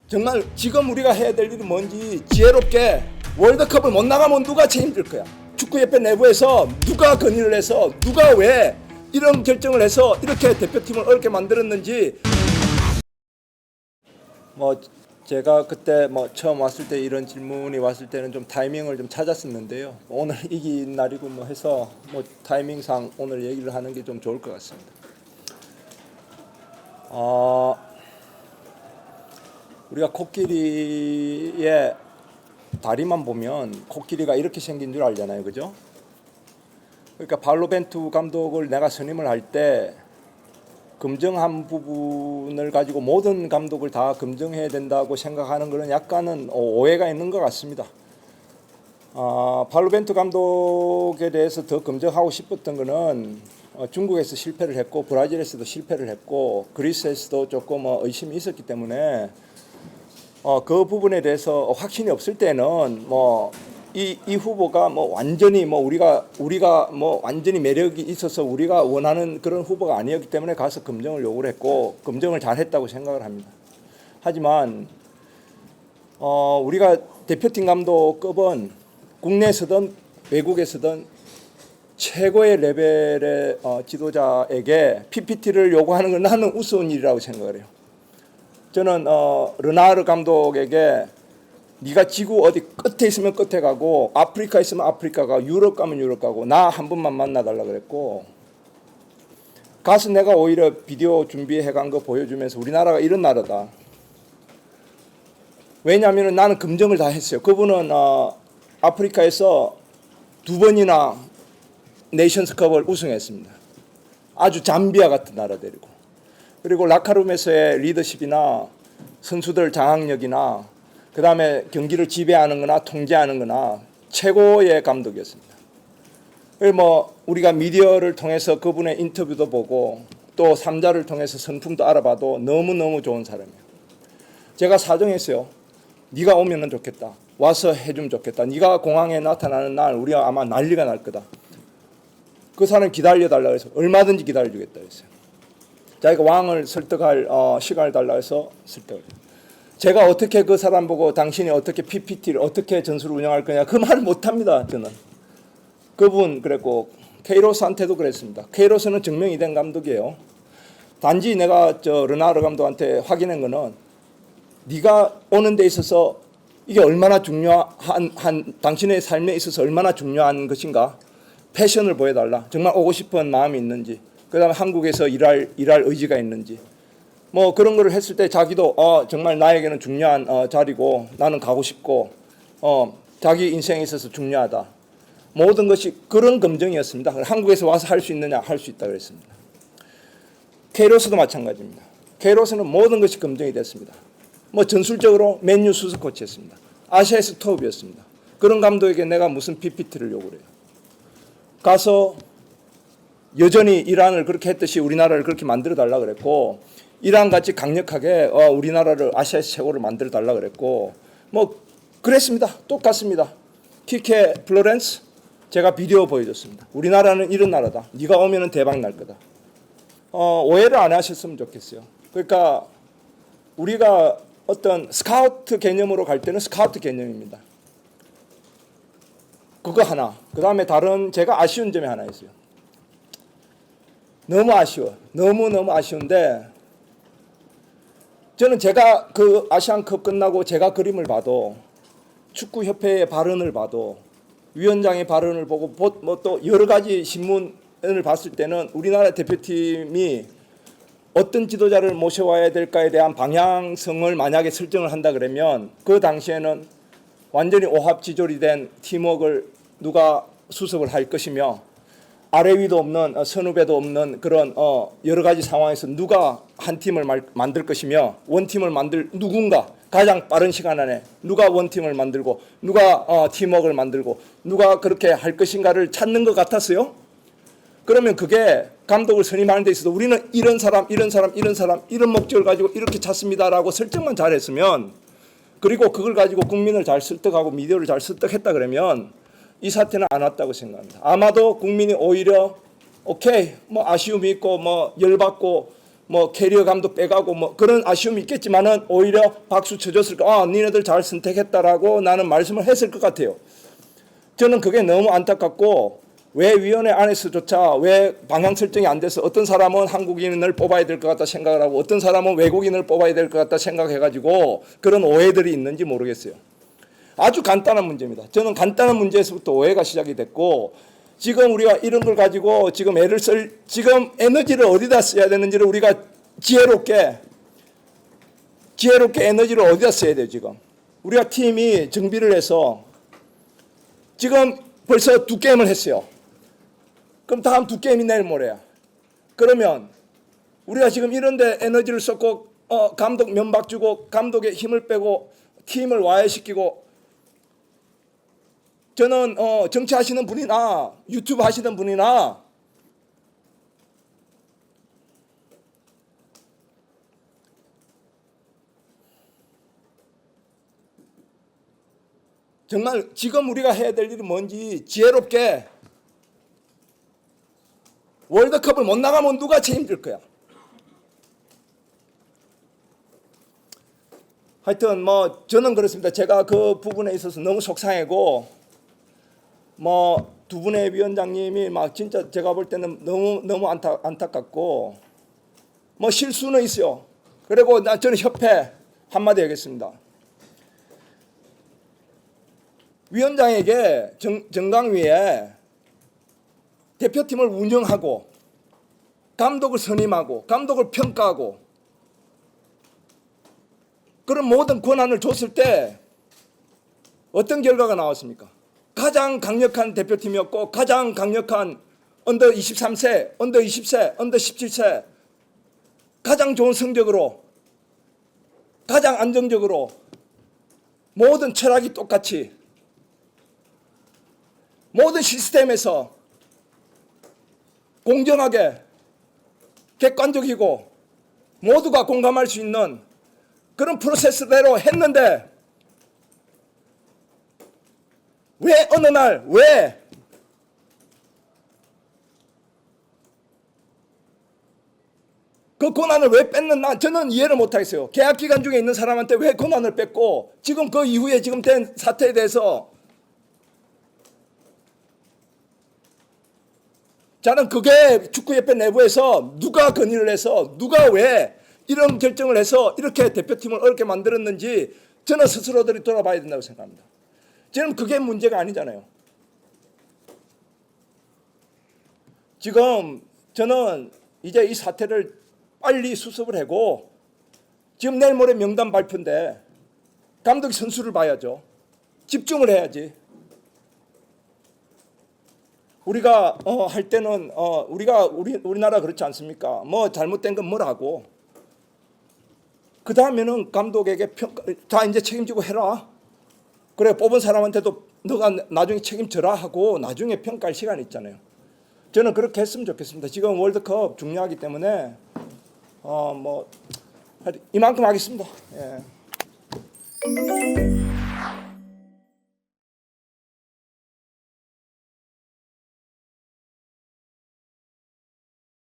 정말 지금 우리가 해야 될 일이 뭔지 지혜롭게 월드컵을 못 나가면 누가 책임질 거야. 축구협회 내부에서 누가 건의를 해서 누가 왜 이런 결정을 해서 이렇게 대표팀을 어렵게 만들었는지. 제가 그때 처음 왔을 때 이런 질문이 왔을 때는 좀 타이밍을 좀 찾았었는데요. 오늘 이긴 날이고 해서 타이밍상 오늘 얘기를 하는 게 좀 좋을 것 같습니다. 우리가 코끼리의 다리만 보면 코끼리가 이렇게 생긴 줄 알잖아요, 그죠? 그러니까 발로벤투 감독을 내가 선임을 할 때 검증한 부분을 가지고 모든 감독을 다 검증해야 된다고 생각하는 것은 약간은 오해가 있는 것 같습니다. 발로벤투 감독에 대해서 더 검증하고 싶었던 것은 중국에서 실패를 했고 브라질에서도 실패를 했고 그리스에서도 조금 의심이 있었기 때문에 그 부분에 대해서 확신이 없을 때는 이 후보가 완전히 우리가 완전히 매력이 있어서 우리가 원하는 그런 후보가 아니었기 때문에 가서 검증을 요구를 했고 검증을 잘했다고 생각을 합니다. 하지만 우리가 대표팀 감독급은 국내에서든 외국에서든 최고의 레벨의 지도자에게 PPT를 요구하는 건 나는 우스운 일이라고 생각을 해요. 저는 르나르 감독에게 네가 지구 어디 끝에 있으면 끝에 가고 아프리카 있으면 아프리카 가고 유럽 가면 유럽 가고 나 한 번만 만나달라 그랬고, 가서 내가 오히려 비디오 준비해 간 거 보여주면서 우리나라가 이런 나라다. 왜냐하면 나는 검증을 다 했어요. 그분은 아프리카에서 2번이나 네이션스컵을 우승했습니다. 아주 잠비아 같은 나라 데리고. 그리고 라카룸에서의 리더십이나 선수들 장악력이나 그 다음에 경기를 지배하는 거나 통제하는 거나 최고의 감독이었습니다. 우리가 미디어를 통해서 그분의 인터뷰도 보고 또 3자를 통해서 성품도 알아봐도 너무너무 좋은 사람이에요. 제가 사정했어요. 네가 오면 좋겠다. 와서 해주면 좋겠다. 네가 공항에 나타나는 날 우리가 아마 난리가 날 거다. 그 사람 기다려달라고 해서 얼마든지 기다려주겠다 했어요. 자기가 왕을 설득할 시간을 달라고 해서 설득을 해요. 제가 어떻게 그 사람 보고 당신이 어떻게 PPT를 어떻게 전술을 운영할 거냐 그 말을 못합니다. 저는. 그분 그랬고 케이로스한테도 그랬습니다. 케이로스는 증명이 된 감독이에요. 단지 내가 르나르 감독한테 확인한 거는 네가 오는 데 있어서 이게 얼마나 중요한 당신의 삶에 있어서 얼마나 중요한 것인가, 패션을 보여달라. 정말 오고 싶은 마음이 있는지, 그 다음에 한국에서 일할 의지가 있는지 그런 거를 했을 때 자기도 정말 나에게는 중요한 자리고 나는 가고 싶고 자기 인생에 있어서 중요하다. 모든 것이 그런 검증이었습니다. 한국에서 와서 할 수 있느냐, 할 수 있다 그랬습니다. 케이로스도 마찬가지입니다. 케이로스는 모든 것이 검증이 됐습니다. 전술적으로 맨유 수석 코치였습니다. 아시아에서 톱이었습니다. 그런 감독에게 내가 무슨 PPT를 요구를 해요. 가서 여전히 이란을 그렇게 했듯이 우리나라를 그렇게 만들어 달라 그랬고, 이란 같이 강력하게 우리나라를 아시아에서 최고를 만들어 달라 그랬고 그랬습니다. 똑같습니다. 키케 플로렌스 제가 비디오 보여줬습니다. 우리나라는 이런 나라다. 네가 오면은 대박 날 거다. 오해를 안 하셨으면 좋겠어요. 그러니까 우리가 어떤 스카우트 개념으로 갈 때는 스카우트 개념입니다. 그거 하나. 그 다음에 다른 제가 아쉬운 점이 하나 있어요. 너무 아쉬워. 너무너무 아쉬운데 저는 제가 그 아시안컵 끝나고 제가 그림을 봐도 축구협회의 발언을 봐도 위원장의 발언을 보고 또 여러 가지 신문을 봤을 때는 우리나라 대표팀이 어떤 지도자를 모셔와야 될까에 대한 방향성을 만약에 설정을 한다 그러면 그 당시에는 완전히 오합지졸이 된 팀워크를 누가 수습을 할 것이며 아래 위도 없는 선후배도 없는 그런 여러 가지 상황에서 누가 한 팀을 만들 것이며 원팀을 만들 누군가 가장 빠른 시간 안에 누가 원팀을 만들고 누가 팀워크를 만들고 누가 그렇게 할 것인가를 찾는 것 같았어요. 그러면 그게 감독을 선임하는 데 있어서 우리는 이런 사람 이런 목적을 가지고 이렇게 찾습니다라고 설정만 잘했으면, 그리고 그걸 가지고 국민을 잘 설득하고 미디어를 잘 설득했다 그러면 이 사태는 안 왔다고 생각합니다. 아마도 국민이 오히려 오케이 아쉬움이 있고 열받고 뭐 캐리어 감독 빼가고 뭐 그런 아쉬움이 있겠지만은 오히려 박수 쳐줬을 거, 니네들 잘 선택했다라고 나는 말씀을 했을 것 같아요. 저는 그게 너무 안타깝고, 왜 위원회 안에서조차 왜 방향 설정이 안 돼서 어떤 사람은 한국인을 뽑아야 될 것 같다 생각을 하고 어떤 사람은 외국인을 뽑아야 될 것 같다 생각해가지고 그런 오해들이 있는지 모르겠어요. 아주 간단한 문제입니다. 저는 간단한 문제에서부터 오해가 시작이 됐고, 지금 우리가 이런 걸 가지고 지금 지금 에너지를 어디다 써야 되는지를 우리가 지혜롭게 에너지를 어디다 써야 돼요. 지금 우리가 팀이 정비를 해서 지금 벌써 2게임을 했어요. 그럼 다음 2게임이 내일 모레야. 그러면 우리가 지금 이런 데 에너지를 쏟고 감독 면박 주고 감독의 힘을 빼고 팀을 와해시키고, 저는 정치하시는 분이나 유튜브 하시는 분이나 정말 지금 우리가 해야 될 일이 뭔지 지혜롭게, 월드컵을 못 나가면 누가 책임질 거야. 하여튼 뭐 저는 그렇습니다. 제가 그 부분에 있어서 너무 속상하고, 뭐 두 분의 위원장님이 막 진짜 제가 볼 때는 너무 안타깝고, 뭐 실수는 있어요. 그리고 저는 협회 한마디 하겠습니다. 위원장에게 정강위에 대표팀을 운영하고 감독을 선임하고 감독을 평가하고 그런 모든 권한을 줬을 때 어떤 결과가 나왔습니까? 가장 강력한 대표팀이었고 가장 강력한 언더 23세, 언더 20세, 언더 17세 가장 좋은 성적으로 가장 안정적으로 모든 철학이 똑같이 모든 시스템에서 공정하게 객관적이고 모두가 공감할 수 있는 그런 프로세스대로 했는데, 왜 어느 날 왜 그 권한을 왜 뺐는나 저는 이해를 못하겠어요. 계약 기간 중에 있는 사람한테 왜 권한을 뺐고 지금 그 이후에 지금 된 사태에 대해서 저는 그게 축구협회 내부에서 누가 건의를 해서 누가 왜 이런 결정을 해서 이렇게 대표팀을 어렵게 만들었는지 저는 스스로들이 돌아봐야 된다고 생각합니다. 지금 그게 문제가 아니잖아요. 지금 저는 이제 이 사태를 빨리 수습을 하고, 지금 내일 모레 명단 발표인데 감독이 선수를 봐야죠. 집중을 해야지. 우리가 할 때는 우리나라 그렇지 않습니까? 뭐 잘못된 건 뭐라고. 그 다음에는 감독에게 평가, 자 이제 책임지고 해라. 그래 뽑은 사람한테도 너가 나중에 책임져라 하고 나중에 평가할 시간이 있잖아요. 저는 그렇게 했으면 좋겠습니다. 지금 월드컵 중요하기 때문에 뭐 이만큼 하겠습니다. 예.